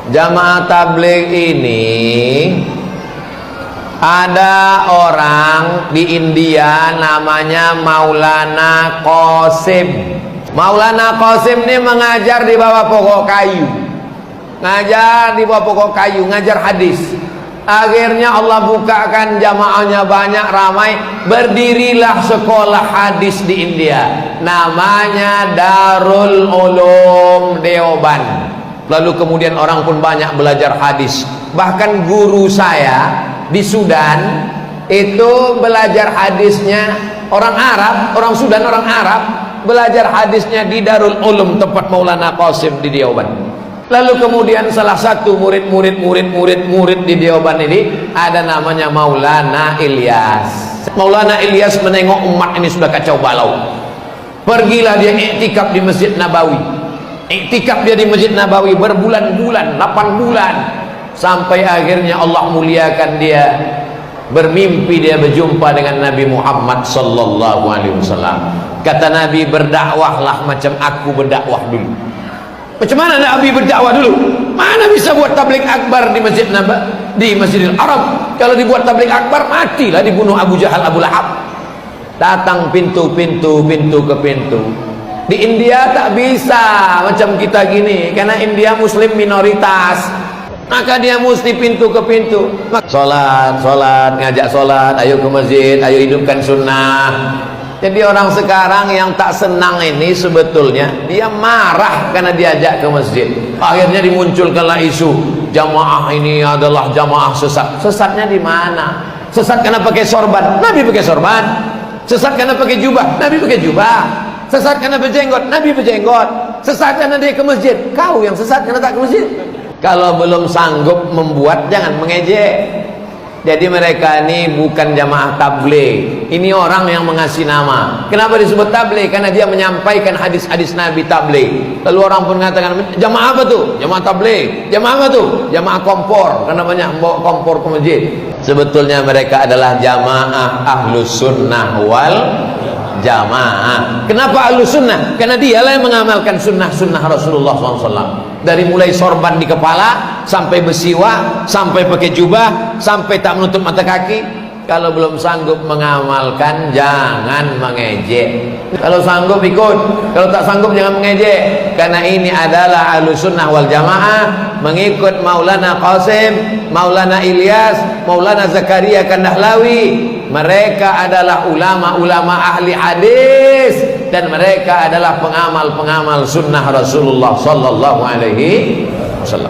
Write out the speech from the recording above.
Jamaah tabligh ini ada orang di India namanya Maulana Qasim. Maulana Qasim ini mengajar di bawah pokok kayu. Ngajar di bawah pokok kayu, ngajar hadis. Akhirnya Allah bukakan jamaahnya banyak, ramai. Berdirilah sekolah hadis di India. Namanya Darul Ulum Deoban. Lalu kemudian orang pun banyak belajar hadis. Bahkan guru saya di Sudan itu belajar hadisnya orang Arab, orang Sudan, orang Arab, belajar hadisnya di Darul Ulum tempat Maulana Qasim di Deoban. Lalu kemudian salah satu murid di Deoban ini ada namanya Maulana Ilyas. Maulana Ilyas menengok umat ini sudah kacau balau. Pergilah dia iktikaf di Masjid Nabawi. Iktikaf dia di Masjid Nabawi berbulan-bulan, 8 bulan, sampai akhirnya Allah muliakan dia. Bermimpi dia berjumpa dengan Nabi Muhammad sallallahu alaihi wasallam. Kata Nabi, berdakwahlah macam aku berdakwah dulu. Macam mana Nabi berdakwah dulu? Mana bisa buat tabligh akbar di Masjid di Masjidil Haram? Kalau dibuat tabligh akbar, matilah, dibunuh Abu Jahal, Abu Lahab. Datang pintu ke pintu. Di India tak bisa macam kita gini, karena India Muslim minoritas. Maka dia mesti pintu ke pintu. Solat, ngajak solat, ayo ke masjid, ayo hidupkan sunnah. Jadi orang sekarang yang tak senang ini sebetulnya dia marah karena diajak ke masjid. Akhirnya dimunculkanlah isu jamaah ini adalah jamaah sesat. Sesatnya di mana? Sesat karena pakai sorban, Nabi pakai sorban. Sesat karena pakai jubah, Nabi pakai jubah. Sesat karena berjenggot, Nabi berjenggot. Sesat karena dia ke masjid, kau yang sesat karena tak ke masjid. Kalau belum sanggup membuat, jangan mengejek. Jadi mereka ini bukan jamaah tabligh. Ini orang yang mengasih nama. Kenapa disebut tabligh? Karena dia menyampaikan hadis-hadis Nabi tabligh. Lalu orang pun mengatakan, jamaah apa tuh? Jamaah tabligh. Jamaah apa tuh? Jamaah kompor. Karena banyak membawa kompor ke masjid. Sebetulnya mereka adalah jamaah Ahlus Sunnah wal Jamaah. Kenapa Ahlus Sunnah? Karena dialah yang mengamalkan sunnah-sunnah Rasulullah SAW. Dari mulai sorban di kepala, sampai bersiwak, sampai pakai jubah, sampai tak menutup mata kaki. Kalau belum sanggup mengamalkan, jangan mengejek. Kalau sanggup ikut, kalau tak sanggup jangan mengejek. Karena ini adalah Ahlus Sunnah wal Jamaah, mengikut Maulana Qasim, Maulana Ilyas, Maulana Zakaria Kandahlawi. Mereka adalah ulama-ulama ahli hadis, dan mereka adalah pengamal-pengamal sunnah Rasulullah sallallahu alaihi wasallam.